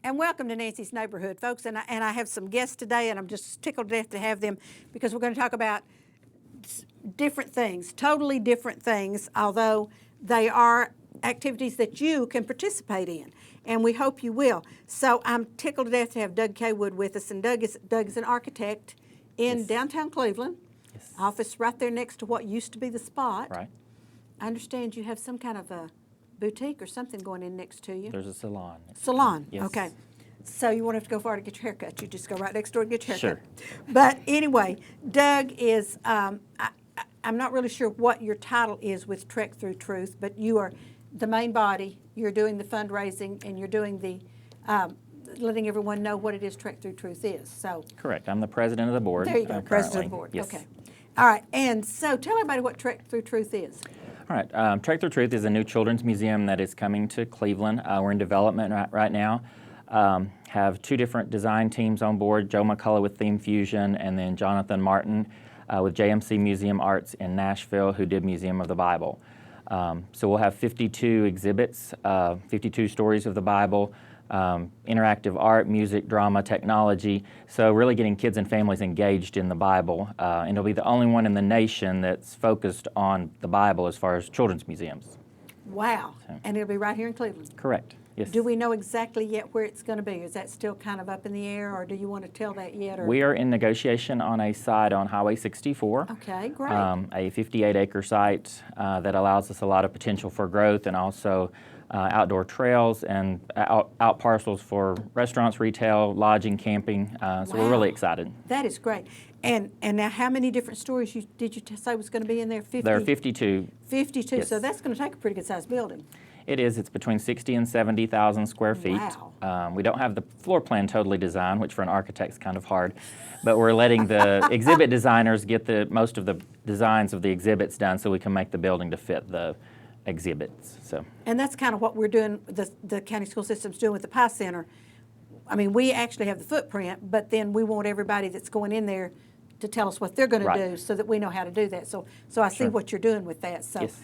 And welcome to Nancy's Neighborhood, folks. And I have some guests today, and I'm just tickled to death to have them because we're going to talk about different things, totally different things, although they are activities that you can participate in, and we hope you will. So I'm tickled to death to have Doug Kaywood with us, and Doug is an architect in downtown Cleveland, office right there next to what used to be the Spot. Right. I understand you have some kind of a boutique or something going in next to you. There's a salon. Salon, Yes. okay. So you won't have to go far to get your hair cut. You just go right next door and get your hair Sure. cut. But anyway, Doug is, I'm not really sure what your title is with Trek Through Truth, but you are the main body. You're doing the fundraising, and you're doing the, letting everyone know what it is Trek Through Truth is. So Correct. I'm the president of the board. there you go, president of the board. Yes. Okay. All right, and so tell everybody what Trek Through Truth is. All right. Trek Through Truth is a new children's museum that is coming to Cleveland. We're in development right now. Have two different design teams on board, Joe McCullough with Theme Fusion, and then Jonathan Martin with JMC Museum Arts in Nashville, who did Museum of the Bible. So we'll have 52 exhibits, 52 stories of the Bible, interactive art, music, drama, technology. So really getting kids and families engaged in the Bible. And it'll be the only one in the nation that's focused on the Bible as far as children's museums. Wow, So. and it'll be right here in Cleveland. Correct. Yes. Do we know exactly yet where it's going to be? Is that still kind of up in the air, or do you want to tell that yet? Or? We are in negotiation on a site on Highway 64. Okay, great. A 58-acre site that allows us a lot of potential for growth, and also outdoor trails and out parcels for restaurants, retail, lodging, camping. So we're really excited. That is great. And now, how many different stories did you say was going to be in there? 50? There are 52. 52. Yes. So that's going to take a pretty good sized building. It is. It's between 60 and 70,000 square feet. Wow. We don't have the floor plan totally designed, which for an architect's kind of hard, but we're letting the exhibit designers get most of the designs of the exhibits done so we can make the building to fit the exhibits. So. And that's kind of what we're doing, the county school system's doing with the Pie Center. I mean, we actually have the footprint, but then we want everybody that's going in there to tell us what they're going to do so that we know how to do that. So I see what you're doing with that. So. Yes.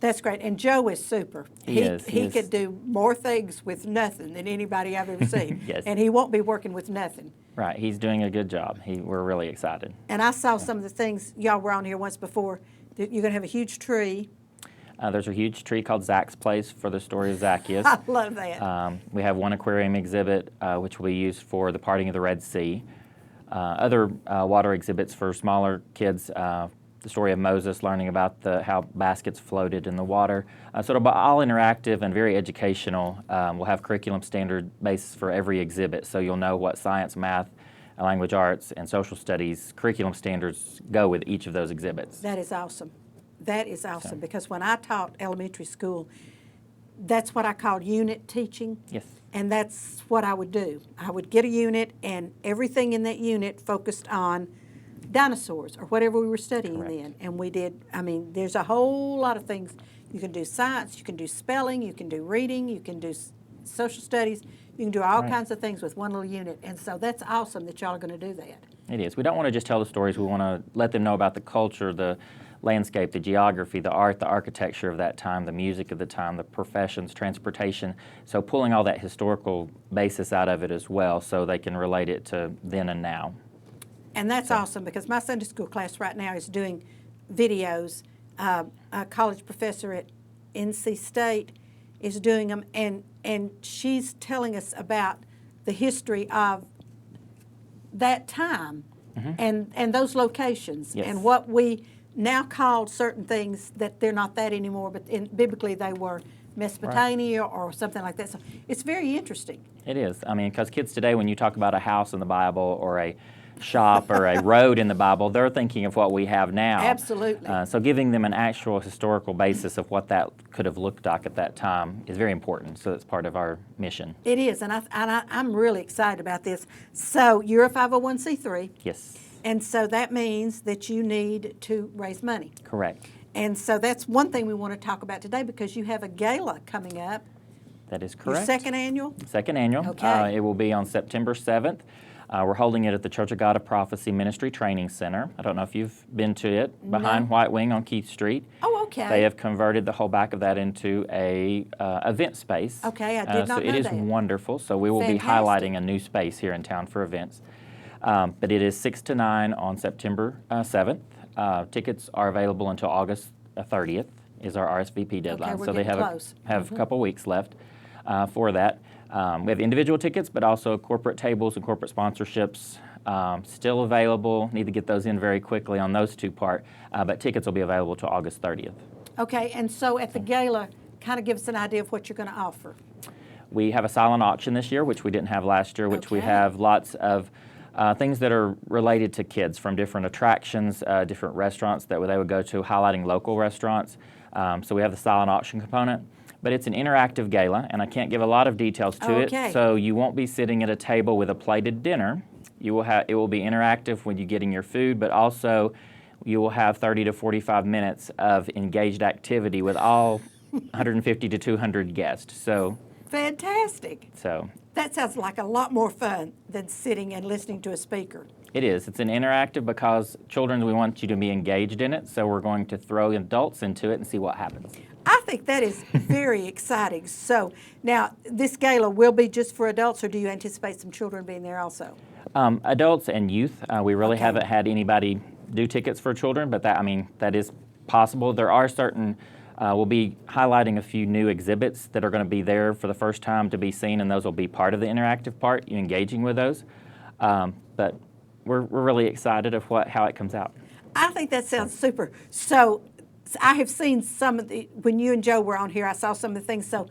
That's great. And Joe is super. He is. He could do more things with nothing than anybody I've ever seen. Yes. And he won't be working with nothing. Right. He's doing a good job. We're really excited. And I saw some of the things, y'all were on here once before, that you're going to have a huge tree. There's a huge tree called Zach's Place for the story of Zacchaeus. I love that. We have one aquarium exhibit, which will be used for the parting of the Red Sea. Other water exhibits for smaller kids, the story of Moses, learning about how baskets floated in the water. So it'll be all interactive and very educational. We'll have curriculum standard basis for every exhibit, so you'll know what science, math, language arts, and social studies curriculum standards go with each of those exhibits. That is awesome. That is awesome, because when I taught elementary school, that's what I called unit teaching. Yes. And that's what I would do. I would get a unit, and everything in that unit focused on dinosaurs or whatever we were studying then. And we did, I mean, there's a whole lot of things. You can do science, you can do spelling, you can do reading, you can do social studies, you can do all kinds of things with one little unit. And so that's awesome that y'all are going to do that. It is. We don't want to just tell the stories. We want to let them know about the culture, the landscape, the geography, the art, the architecture of that time, the music of the time, the professions, transportation. So pulling all that historical basis out of it as well so they can relate it to then and now. And that's awesome, because my Sunday school class right now is doing videos. A college professor at NC State is doing them, and she's telling us about the history of that time and those locations and what we now call certain things that they're not that anymore, but biblically they were Mesopotamia or something like that. So it's very interesting. It is. I mean, because kids today, when you talk about a house in the Bible or a shop or a road in the Bible, they're thinking of what we have now. Absolutely. So giving them an actual historical basis of what that could have looked like at that time is very important. So that's part of our mission. It is, and I'm really excited about this. So you're a 501c3. Yes. And so that means that you need to raise money. Correct. And so that's one thing we want to talk about today, because you have a gala coming up. That is correct. Your second annual? Second annual. Okay. It will be on September 7th. We're holding it at the Church of God of Prophecy Ministry Training Center. I don't know if you've been to it, behind White Wing on Keith Street. Oh, Okay. They have converted the whole back of that into a event space. Okay, I did not so know it is that. wonderful. So we will be Fantastic. highlighting a new space here in town for events. But it is 6 to 9 on September 7th. Tickets are available until August 30th is our RSVP deadline. we're So they getting have close. a couple weeks left for that. We have individual tickets, but also corporate tables and corporate sponsorships still available. Need to get those in very quickly on those two parts. But tickets will be available till August 30th. Okay, and so at the gala, kind of give us an idea of what you're going to offer. We have a silent auction this year, which we didn't have last year, which we Okay. have lots of things that are related to kids from different attractions, different restaurants that they would go to, highlighting local restaurants. So we have the silent auction component. But it's an interactive gala, and I can't give a lot of details to Okay. it. So you won't be sitting at a table with a plated dinner. It will be interactive when you're getting your food, but also you will have 30 to 45 minutes of engaged activity with all 150 to 200 guests. Fantastic. So That sounds like a lot more fun than sitting and listening to a speaker. it is. It's an interactive because children, we want you to be engaged in it. So we're going to throw adults into it and see what happens. I think that is very exciting. So now, this gala will be just for adults, or do you anticipate some children being there also? Adults and youth. We really Okay. haven't had anybody do tickets for children, but that is possible. There are certain. We'll be highlighting a few new exhibits that are going to be there for the first time to be seen, and those will be part of the interactive part. You engaging with those, but we're really excited of how it comes out. I think that sounds super. So I have seen some of the, when you and Joe were on here, I saw some of the things. So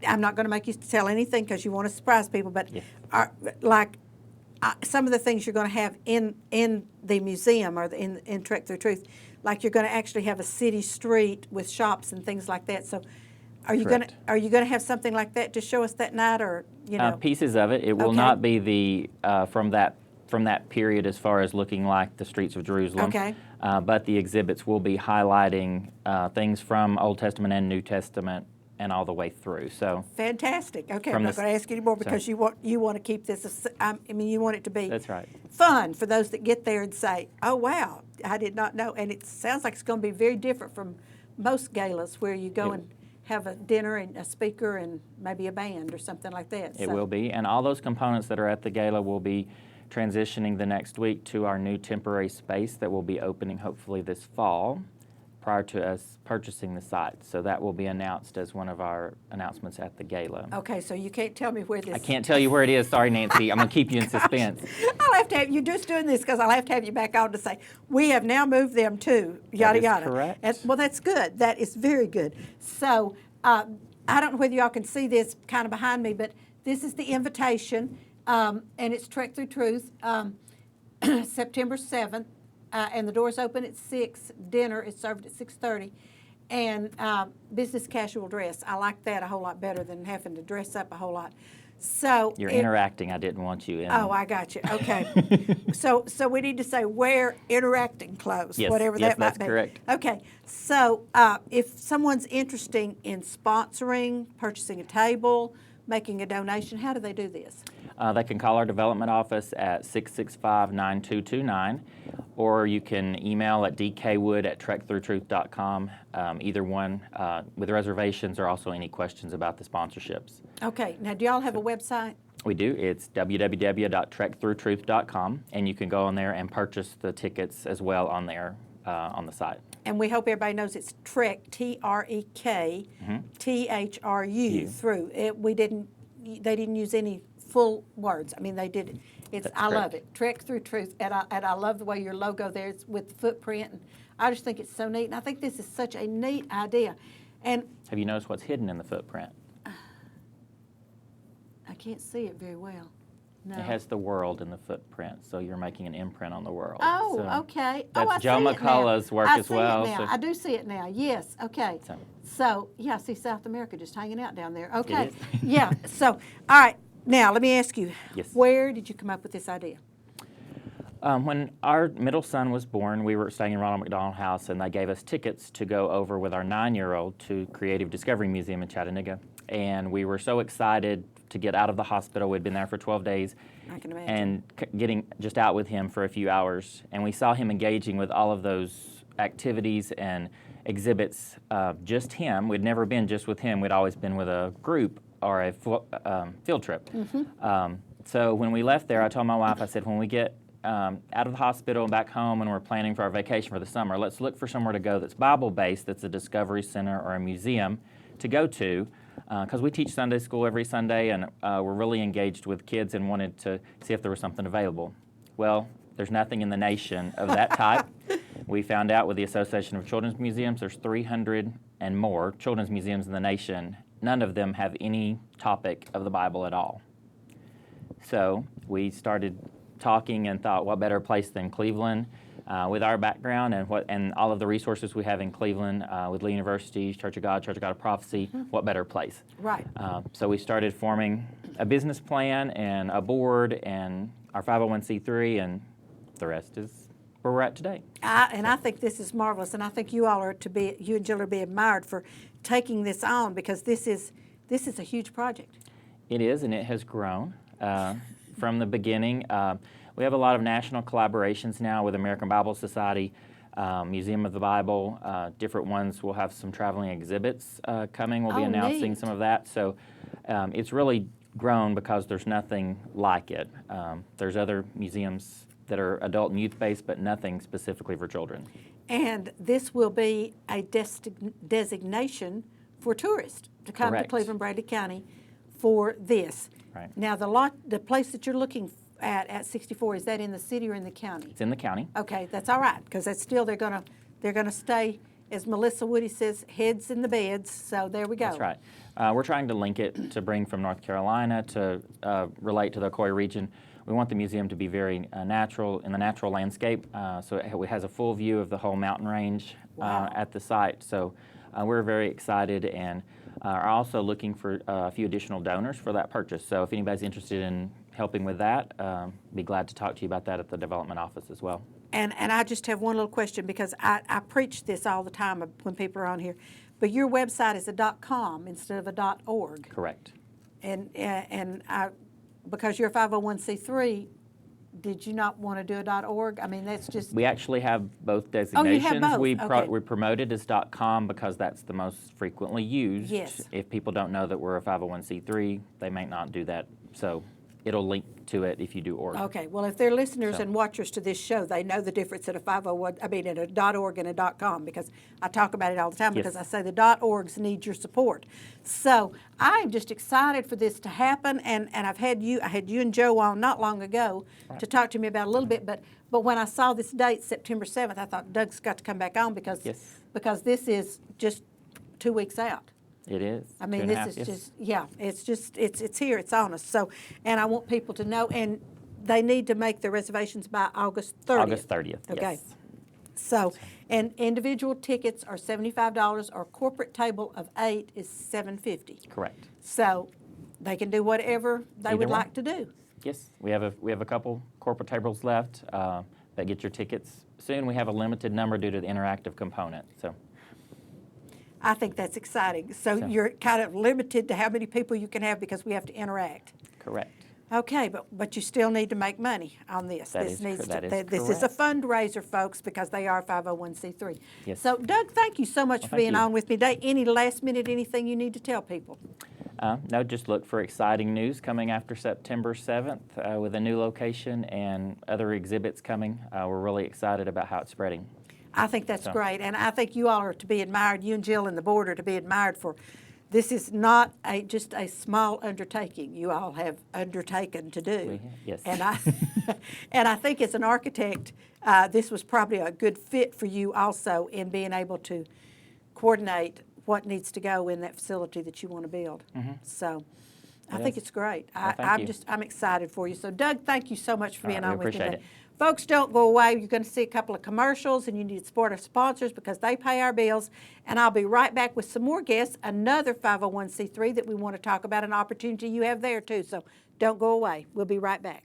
I'm not going to make you tell anything because you want to surprise people, but Yeah. some of the things you're going to have in the museum or in Trek Through Truth, like you're going to actually have a city street with shops and things like that. So are you going to have something like that to show us that night, or Pieces of it. It will Okay. not be the from that period as far as looking like the streets of Jerusalem. Okay. But the exhibits will be highlighting things from Old Testament and New Testament and all the way through. So Fantastic. Okay, I'm From not the going to ask you anymore because so- you want to keep this. You want it to be that's right. fun for those that get there and say, "Oh wow, I did not know." And it sounds like it's going to be very different from most galas where you go and have a dinner and a speaker and maybe a band or something like that. It will be, and all those components that are at the gala will be transitioning the next week to our new temporary space that will be opening hopefully this fall, prior to us purchasing the site. So that will be announced as one of our announcements at the gala. Okay, so you can't tell me where this. I can't tell you where it is. Sorry, Nancy. I'm going to keep you in suspense. I'll have to have you just doing this because I'll have to have you back on to say we have now moved them to yada is yada. correct. Well, that's good. That is very good. So I don't know whether y'all can see this kind of behind me, but this is the invitation, and it's Trek Through Truth, September 7th, and the doors open at 6. Dinner is served at 6:30, and business casual dress. I like that a whole lot better than having to dress up a whole lot. So You're interacting. I didn't want you in. Oh, I got you. Okay. so we need to say wear interacting clothes, Yes, whatever yes, that might that's be. correct. Okay. So if someone's interested in sponsoring, purchasing a table, making a donation, how do they do this? They can call our development office at 665-9229, or you can email at dkwood@trekthroughtruth.com. Either one, with reservations or also any questions about the sponsorships. Okay. Now, do y'all have a website? We do. It's www.trekthroughtruth.com, and you can go on there and purchase the tickets as well on there on the site. And we hope everybody knows it's Trek, Trek, THRU, through. They didn't use any full words. I mean, they did it. That's I love correct. it. Trek Through Truth, and I love the way your logo there is with the footprint. And I just think it's so neat, and I think this is such a neat idea. And Have you noticed what's hidden in the footprint? I can't see it very well. No. It has the world in the footprint, so you're making an imprint on the world. Oh, So okay. That's I Joe see it now. McCullough's work I as see well. It now. so- I do see it now. Yes. Okay. So yeah, I see South America just hanging out down there. Okay. is. Yeah. So all right. Now let me ask you. Yes. Where did you come up with this idea? When our middle son was born, we were staying in Ronald McDonald House, and they gave us tickets to go over with our 9-year-old to Creative Discovery Museum in Chattanooga. And we were so excited to get out of the hospital. We'd been there for 12 days. I can imagine. And getting just out with him for a few hours. And we saw him engaging with all of those activities and exhibits just him. We'd never been just with him. We'd always been with a group or a field trip. So when we left there, I told my wife, I said, when we get out of the hospital and back home and we're planning for our vacation for the summer, let's look for somewhere to go that's Bible-based, that's a discovery center or a museum to go to, because we teach Sunday school every Sunday, and we're really engaged with kids and wanted to see if there was something available. Well, there's nothing in the nation of that type. We found out with the Association of Children's Museums, there's 300 and more children's museums in the nation. None of them have any topic of the Bible at all. So we started talking and thought, what better place than Cleveland with our background and all of the resources we have in Cleveland with Lee University, Church of God of Prophecy, what better place? Right. So we started forming a business plan and a board and our 501c3, and the rest is where we're at today. I think this is marvelous, and I think you and Jill are be admired for taking this on, because this is a huge project. It is, and it has grown from the beginning. We have a lot of national collaborations now with American Bible Society, Museum of the Bible, different ones. We'll have some traveling exhibits coming. We'll be announcing some of that. So it's really grown because there's nothing like it. There's other museums that are adult and youth-based, but nothing specifically for children. And this will be a designation for tourists to come to Cleveland, Bradley County for this. Right. Now, the place that you're looking at 64, is that in the city or in the county? It's in the county. Okay, that's all right, because that's still they're gonna stay, as Melissa Woody says, heads in the beds. So there we go. That's right. We're trying to link it to bring from North Carolina to relate to the Ocoee region. We want the museum to be very natural, in the natural landscape, so it has a full view of the whole mountain range at the site. So we're very excited and are also looking for a few additional donors for that purchase. So if anybody's interested in helping with that, be glad to talk to you about that at the development office as well. And I just have one little question, because I preach this all the time when people are on here, but your website is a .com instead of a .org. Correct. And because you're a 501c3, did you not want to do a .org? I mean, that's just... We actually have both designations. Oh, you have both. We promote it as .com because that's the most frequently used. Yes. If people don't know that we're a 501c3, they may not do that. So it'll link to it if you do org. Okay, well, if they're listeners and watchers to this show, they know the difference in a in a .org and a .com, because I talk about it all the time, because I say the .orgs need your support. So I'm just excited for this to happen, and I had you and Joe on not long ago to talk to me about it a little bit, but when I saw this date, September 7th, I thought Doug's got to come back on, because this is just 2 weeks out. It is. I mean, this is it's here, it's on us. So, and I want people to know, and they need to make their reservations by August 30th. August 30th, Okay. yes. So, and individual tickets are $75, or corporate table of 8 is $750. Correct. So, they can do whatever they would like to do. Yes, we have a couple corporate tables left that get your tickets soon. We have a limited number due to the interactive component. So. I think that's exciting. So you're kind of limited to how many people you can have, because we have to interact. Correct. Okay, but you still need to make money on this. This is a fundraiser, folks, because they are 501c3. Yes. So, Doug, thank you so much for being on with me today. Any last minute, anything you need to tell people? No, just look for exciting news coming after September 7th with a new location and other exhibits coming. We're really excited about how it's spreading. I think that's great, and I think you all are to be admired. You and Jill and the board are to be admired for. This is not just a small undertaking you all have undertaken to do. Yes. And I think as an architect, this was probably a good fit for you also in being able to coordinate what needs to go in that facility that you want to build. So I think it's great. Well, I'm excited for you. So Doug, thank you so much for being on with me appreciate today. it. Folks, don't go away. You're going to see a couple of commercials, and you need to support our sponsors because they pay our bills. And I'll be right back with some more guests, another 501c3 that we want to talk about, an opportunity you have there too. So don't go away. We'll be right back.